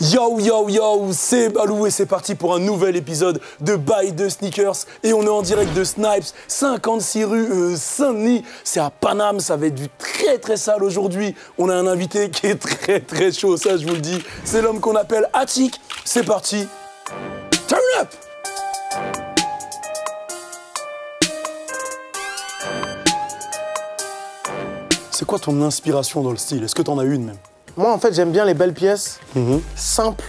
Yo yo yo, c'est Balou et c'est parti pour un nouvel épisode de Buy the Sneakers. Et on est en direct de Snipes, 56 rue Saint-Denis. C'est à Paname, ça va être du très sale aujourd'hui. On a un invité qui est très chaud, ça je vous le dis. C'est l'homme qu'on appelle Attic. C'est parti, turn up! C'est quoi ton inspiration dans le style? Est-ce que t'en as une même? Moi, en fait, j'aime bien les belles pièces, simples,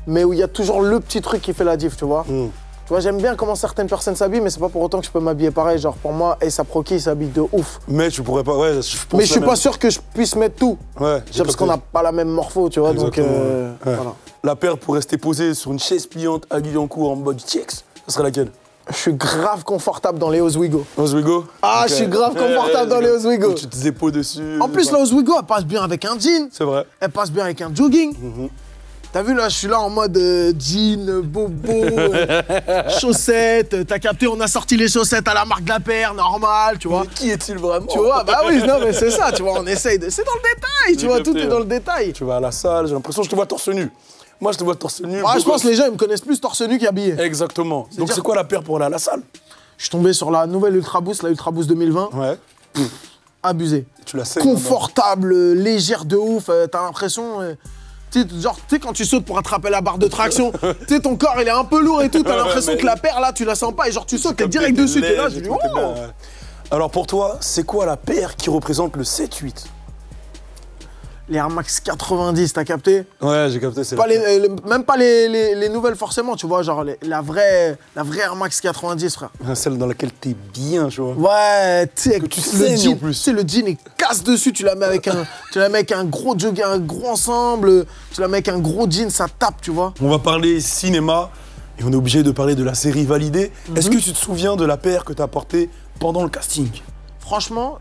mais où il y a toujours le petit truc qui fait la diff, tu vois. Tu vois, j'aime bien comment certaines personnes s'habillent, mais c'est pas pour autant que je peux m'habiller pareil. Genre, pour moi, A$AP Rocky, il s'habille de ouf. Mais tu pourrais pas, ouais, je pense. Mais je suis pas sûr que je puisse mettre tout. Ouais. Parce qu'on n'a pas la même morpho, tu vois. Exactement, donc, voilà. La paire pour rester posée sur une chaise pliante à Guyancourt en mode TX, ça serait laquelle? Je suis grave confortable dans les Oswego. Oswego? Ah, je suis grave confortable dans les Oswego. Tu te épaules dessus. En plus, la Oswego, elle passe bien avec un jean. C'est vrai. Elle passe bien avec un jogging. T'as vu, là, je suis là en mode jean, bobo, chaussettes. T'as capté, on a sorti les chaussettes à la marque de la paire, normal, tu vois. Mais qui est-il vraiment? Tu vois, bah oui, non, mais c'est ça, tu vois, on essaye de... C'est dans le détail, tu vois, tout est dans le détail. Tu vas à la salle, j'ai l'impression que je te vois torse nu. Moi, je te vois torse nu. Ah, je pense que les gens, ils me connaissent plus torse nu qu'habillé. Exactement. Donc, c'est quoi la paire pour aller à la salle? Je suis tombé sur la nouvelle Ultra Boost, la Ultra Boost 2020. Ouais. Abusé. Tu la sais. Confortable, légère de ouf, t'as l'impression... Genre, tu sais, quand tu sautes pour attraper la barre de traction, tu sais, ton corps, il est un peu lourd et tout, t'as l'impression que la paire, là, tu la sens pas, et genre, tu sautes, t'es direct dessus, t'es là, tu dis, oh. Alors, pour toi, c'est quoi la paire qui représente le 7-8? Les Air Max 90, t'as capté? Ouais, j'ai capté, c'est même pas les nouvelles, forcément, tu vois, genre, la vraie Air Max 90, frère. Celle dans laquelle t'es bien, tu vois. Ouais, tu sais, tu saignes en plus. Tu sais, le jean, il casse dessus, tu la mets avec un gros jogging, un gros ensemble, tu la mets avec un gros jean, ça tape, tu vois. On va parler cinéma, et on est obligé de parler de la série Validée. Est-ce que tu te souviens de la paire que t'as portée pendant le casting? Franchement,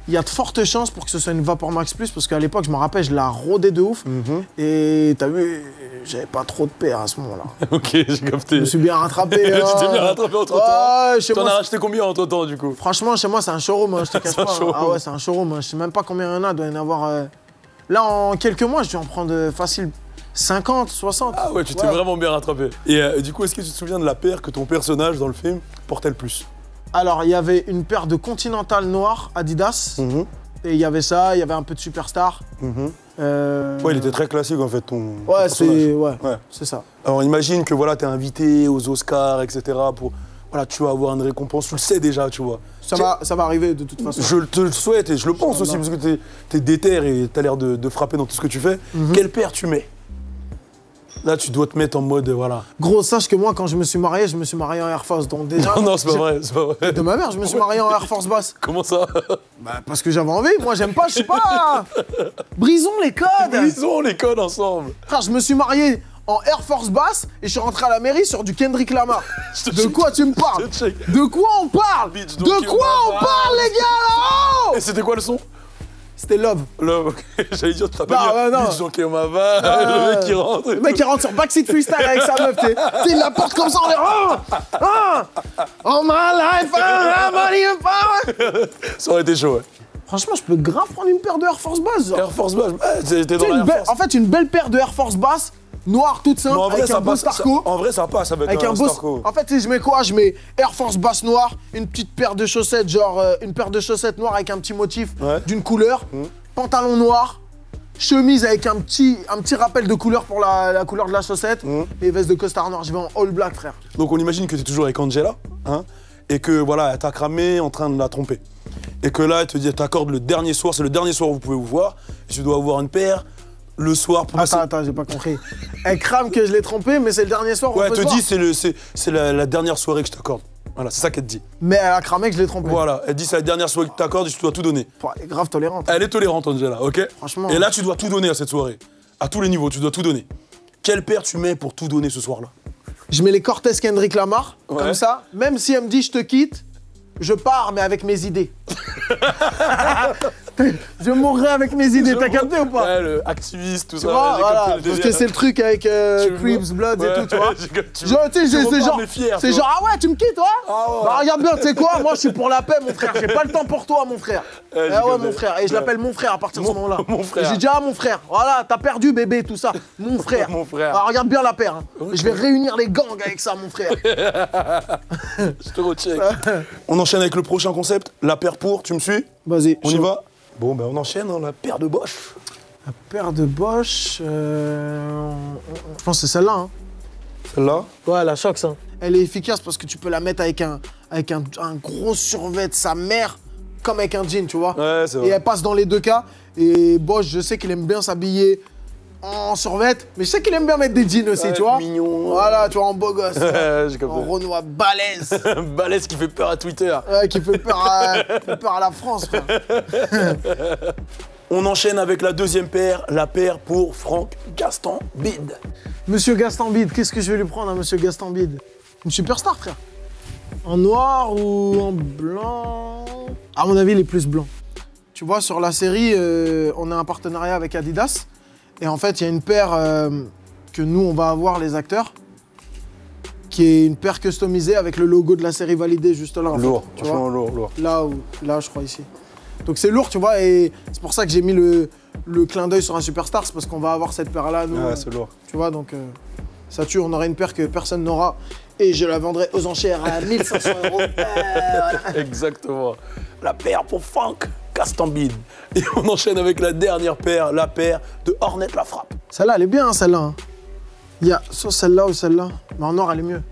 il y a de fortes chances pour que ce soit une Vapor Max Plus, parce qu'à l'époque, je me rappelle, je la rodais de ouf. Et t'as vu, j'avais pas trop de paires à ce moment-là. Ok, j'ai capté. Je me suis bien rattrapé. Tu t'es bien rattrapé entre-temps. T'en as racheté combien entre-temps, du coup? Franchement, chez moi, c'est un showroom, hein, je te cache pas. Ah ouais, c'est un showroom. Je sais même pas combien il y en a, il doit y en avoir... Là, en quelques mois, je dois en prendre facile 50, 60. Ah ouais, tu t'es vraiment bien rattrapé. Et du coup, est-ce que tu te souviens de la paire que ton personnage dans le film portait le plus? Alors, il y avait une paire de Continental noir Adidas. Et il y avait ça, il y avait un peu de Superstar. Ouais, il était très classique en fait, ton Ouais, personnage. c'est ça. Alors, imagine que voilà, t'es invité aux Oscars, etc. Pour, voilà, tu vas avoir une récompense, tu le sais déjà, tu vois. Ça va arriver de toute façon. Je te le souhaite et je le pense aussi, parce que t'es déter et t'as l'air de frapper dans tout ce que tu fais. Quelle paire tu mets? Là, tu dois te mettre en mode, voilà. Gros, sache que moi, quand je me suis marié en Air Force. Donc déjà... Non, c'est pas vrai, c'est pas vrai. De ma mère, je me suis marié en Air Force basse. Comment ça? Bah, parce que j'avais envie. Moi, j'aime pas, je sais pas. Brisons les codes. Brisons les codes ensemble. Frère, je me suis marié en Air Force basse et je suis rentré à la mairie sur du Kendrick Lamar. De quoi tu me parles? De quoi on parle? De quoi on parle, les gars, là-haut? Et c'était quoi le son? C'était Love. Love, ok. J'allais dire, tu t'as pas dit Bitch Don't Kill My Vibe, le mec qui rentre. Le mec qui rentre sur Backseat Freestyle avec sa meuf, tu sais, il la porte comme ça, on est... Oh my life, I'm money and power. Ça aurait été chaud, ouais. Franchement, je peux grave prendre une paire de Air Force basse. Air Force basse, t'es dans la Air Force. En fait, une belle paire de Air Force basse, noire, toute simple, avec un beau Starco. En vrai, ça passe avec un Starco. En fait, je mets quoi? Je mets Air Force basse noire, une petite paire de chaussettes, genre une paire de chaussettes noires avec un petit motif d'une couleur, pantalon noir, chemise avec un petit rappel de couleur pour la couleur de la chaussette, et veste de costard noir. Je vais en all black, frère. Donc on imagine que t'es toujours avec Angela, hein, et que voilà, elle t'a cramé en train de la tromper. Et que là, elle te dit, elle t'accorde le dernier soir, c'est le dernier soir où vous pouvez vous voir, et tu dois avoir une paire. Le soir pour Attends, j'ai pas compris. Elle crame que je l'ai trompé, mais c'est le dernier soir. Ouais, elle te dit c'est la dernière soirée que je t'accorde. Voilà, c'est ça qu'elle te dit. Mais elle a cramé que je l'ai trompé. Voilà, elle dit c'est la dernière soirée que tu t'accordes et tu dois tout donner. Elle est grave tolérante. Elle est tolérante, Angela, ok? Franchement. Et là, tu dois tout donner à cette soirée. À tous les niveaux, tu dois tout donner. Quelle paire tu mets pour tout donner ce soir-là? Je mets les Cortez Kendrick Lamar, comme ça. Même si elle me dit je te quitte, je pars, mais avec mes idées. Je mourrai avec mes idées, t'as capté ou pas? Ouais, le activiste, tout Tu ça. vois, j'ai voilà, capté le parce que délire. c'est le truc avec Crips, Bloods et tout, tu vois. Genre, tu sais, c'est genre, c'est genre, ah ouais, tu me quittes, toi? Ah ouais. Bah regarde bien, tu sais quoi, moi je suis pour la paix, mon frère, j'ai pas le temps pour toi, mon frère. j'ai Ah ouais, capté. mon frère, et je l'appelle mon frère à partir de ce moment-là. mon frère. J'ai dit, ah mon frère, voilà, t'as perdu bébé, tout ça, mon frère. Mon frère. Ah, regarde bien la paire, hein. Je vais réunir les gangs avec ça, mon frère. Je te recheck. On enchaîne avec le prochain concept, la paire pour, tu me suis? Vas-y, On y va? Bon, ben on enchaîne, hein, la paire de Bosch. La paire de Bosch, je pense que c'est celle-là, hein. Celle-là? Ouais, la Shox, hein. Elle est efficace parce que tu peux la mettre avec un gros survêt de sa mère, comme avec un jean, tu vois. Ouais, c'est Et vrai. elle passe dans les deux cas. Et Bosch, je sais qu'il aime bien s'habiller en survêt, mais je sais qu'il aime bien mettre des jeans aussi, Ouais, tu vois. mignon. Voilà, tu vois, en beau gosse. J'ai capté. En Renoir balèze. Balèze qui fait peur à Twitter. Ouais, qui fait peur à la France, frère. On enchaîne avec la deuxième paire, la paire pour Franck Gaston Bide. Monsieur Gaston Bide, qu'est-ce que je vais lui prendre à Monsieur Gaston Bide? Une superstar, frère. En noir ou en blanc? À mon avis, il est plus blanc. Tu vois, sur la série, on a un partenariat avec Adidas. Et en fait, il y a une paire que nous, on va avoir, les acteurs, qui est une paire customisée avec le logo de la série validé juste là. En Lourd, fait, tu vois. franchement lourd. Là, je crois, ici. Donc c'est lourd, tu vois, et c'est pour ça que j'ai mis le clin d'œil sur un superstar, c'est parce qu'on va avoir cette paire-là, nous. Ouais, c'est lourd. Tu vois, donc ça tue, on aura une paire que personne n'aura, et je la vendrai aux enchères à 1500 €. Voilà. Exactement. La paire pour Franck Gaston Bide. Et on enchaîne avec la dernière paire, la paire de Hornet La Frappe. Celle-là, elle est bien, hein, celle-là. Hein. Il y a soit celle-là ou celle-là, mais en or, elle est mieux.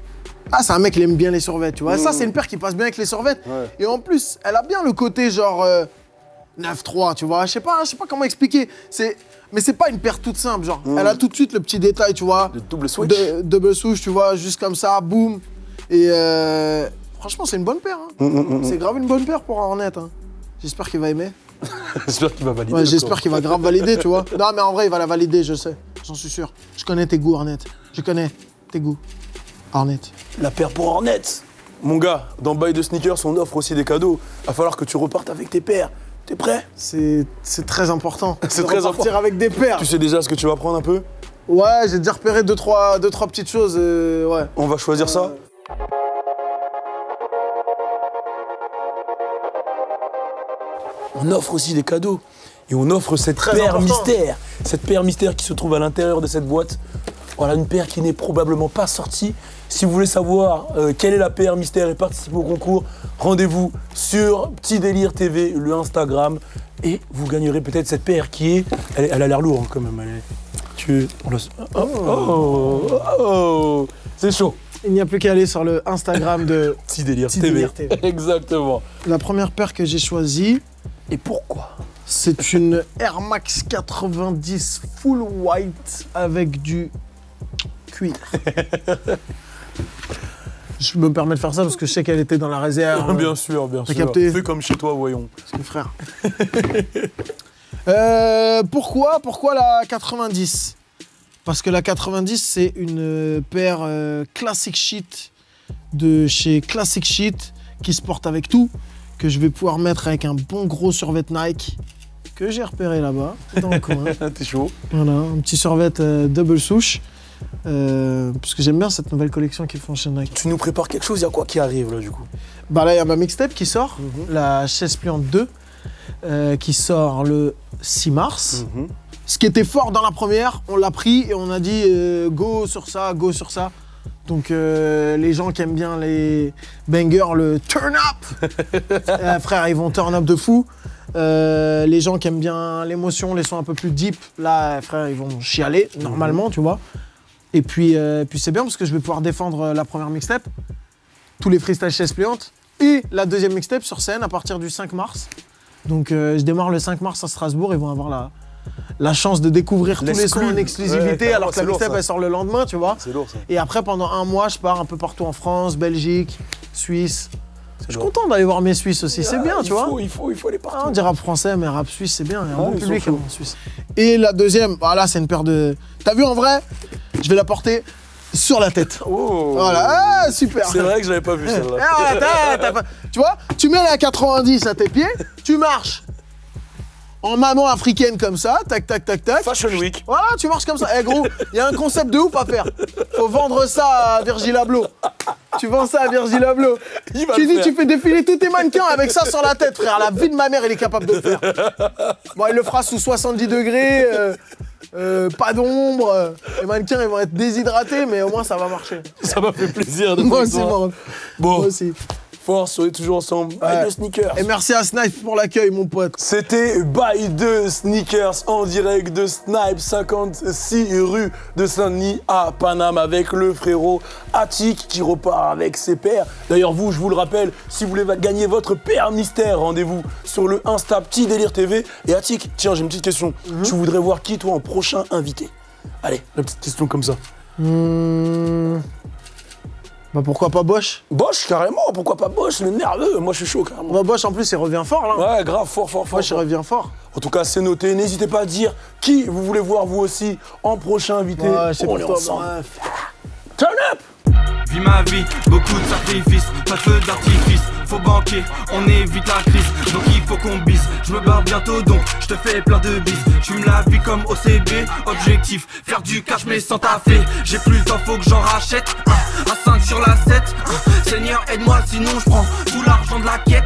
Ah, c'est un mec qui aime bien les survêtements, tu vois. Ça, c'est une paire qui passe bien avec les survêtements. Ouais. Et en plus, elle a bien le côté genre 9-3, tu vois. Je sais pas comment expliquer. Mais c'est pas une paire toute simple, genre. Elle a tout de suite le petit détail, tu vois. Le double switch. Double switch, tu vois, juste comme ça, boum. Et franchement, c'est une bonne paire. Hein. C'est grave une bonne paire pour Hornet. Hein. J'espère qu'il va aimer. J'espère qu'il va valider. Ouais, j'espère qu'il va grave valider, tu vois. Non, mais en vrai, il va la valider, je sais. J'en suis sûr. Je connais tes goûts, Hornet. Je connais tes goûts, Hornet. La paire pour Hornet. Mon gars, dans Buy the Sneakers, on offre aussi des cadeaux. Va falloir que tu repartes avec tes paires. T'es prêt? C'est très important. C'est de très repartir important. avec des paires. Tu sais déjà ce que tu vas prendre un peu? Ouais, j'ai déjà repéré deux, trois petites choses. Ouais. On va choisir ça. On offre aussi des cadeaux. Et on offre cette Très paire important. mystère. Cette paire mystère qui se trouve à l'intérieur de cette boîte. Voilà, une paire qui n'est probablement pas sortie. Si vous voulez savoir quelle est la paire mystère et participer au concours, rendez-vous sur Petit Délire TV, le Instagram. Et vous gagnerez peut-être cette paire qui est... Elle a l'air lourde quand même. Oh. C'est chaud. Il n'y a plus qu'à aller sur le Instagram de Petit Délire Petit TV. Délire TV. Exactement. La première paire que j'ai choisie, Et pourquoi? c'est une Air Max 90 full white avec du cuir. Je me permets de faire ça parce que je sais qu'elle était dans la réserve. Bien sûr, bien sûr. capté Fais comme chez toi, voyons. Mon frère. Pourquoi la 90? Parce que la 90, c'est une paire Classic Sheet de chez Classic Sheet qui se porte avec tout, que je vais pouvoir mettre avec un bon gros survêt Nike que j'ai repéré là-bas, dans le coin. T'es chaud. Voilà, un petit survêt double souche. Parce que j'aime bien cette nouvelle collection qu'ils font chez Nike. Tu nous prépares quelque chose, il y a quoi qui arrive là du coup? Bah là, il y a ma mixtape qui sort, la chaise pliante 2, qui sort le 6 mars. Ce qui était fort dans la première, on l'a pris et on a dit go sur ça, go sur ça. Donc les gens qui aiment bien les bangers, le turn up, frère, ils vont turn up de fou. Les gens qui aiment bien l'émotion, les sons un peu plus deep, là, frère, ils vont chialer normalement, tu vois. Et puis c'est bien parce que je vais pouvoir défendre la première mixtape, tous les freestyles chaises pliantes, et la deuxième mixtape sur scène à partir du 5 mars. Donc je démarre le 5 mars à Strasbourg, ils vont avoir la chance de découvrir tous les sons en exclusivité, Ouais, alors que la c'est lourd, mixtape ça. elle sort le lendemain, tu vois. C'est lourd ça. Et après, pendant un mois, je pars un peu partout en France, Belgique, Suisse. Je suis lourd. content d'aller voir mes Suisses aussi, c'est bien, tu vois. Il faut aller Ah, partout. on dit rap français, mais rap suisse, c'est bien. Il y a un bon ils sont public chauds. en Suisse. Et la deuxième, voilà, c'est une paire de... T'as vu, en vrai, je vais la porter sur la tête. Oh. Voilà, ah, super. C'est vrai que je l'avais pas vu Eh, celle-là. voilà, t'as pas- Tu vois, tu mets la 90 à tes pieds, tu marches. en maman africaine comme ça, tac, tac, tac, tac. Fashion Week. Voilà, tu marches comme ça. Eh gros, il y a un concept de ouf à faire. Faut vendre ça à Virgil Abloh. Tu vends ça à Virgil Abloh. Tu dis, tu fais défiler tous tes mannequins avec ça sur la tête, frère. La vie de ma mère, il est capable de le faire. Bon, il le fera sous 70 degrés, pas d'ombre. Les mannequins, ils vont être déshydratés, mais au moins, ça va marcher. Ça m'a fait plaisir de Moi aussi, moi. Bon. Moi aussi. Force, on est toujours ensemble. By the Sneakers. Et merci à Snipe pour l'accueil, mon pote. C'était By the Sneakers en direct de Snipe, 56 rue de Saint-Denis à Paname avec le frérot Attic qui repart avec ses pairs. D'ailleurs, vous, je vous le rappelle, si vous voulez gagner votre paire mystère, rendez-vous sur le Insta Petit Délire TV. Et Attic, tiens, j'ai une petite question. Tu voudrais voir qui, toi, en prochain invité? Allez, la petite question comme ça. Bah pourquoi pas Bosch? Bosch, carrément, pourquoi pas Bosch, le nerveux, moi je suis chaud carrément. Bah Bosch en plus il revient fort là. Ouais, grave, fort. Bosch il revient fort. En tout cas, c'est noté, n'hésitez pas à dire qui vous voulez voir vous aussi en prochain invité. Ouais, c'est pour toi, ensemble. Turn up! Vis ma vie, beaucoup de sacrifices, pas de feu d'artifice, faut banquer, on évite la crise, donc il faut qu'on bise. Je me barre bientôt donc je te fais plein de bises. Tu me la vis comme OCB, objectif, faire du cash mais sans taffer. J'ai plus le temps, faut que j'en rachète, à 5 sur la 7. Seigneur aide-moi sinon je prends tout l'argent de la quête.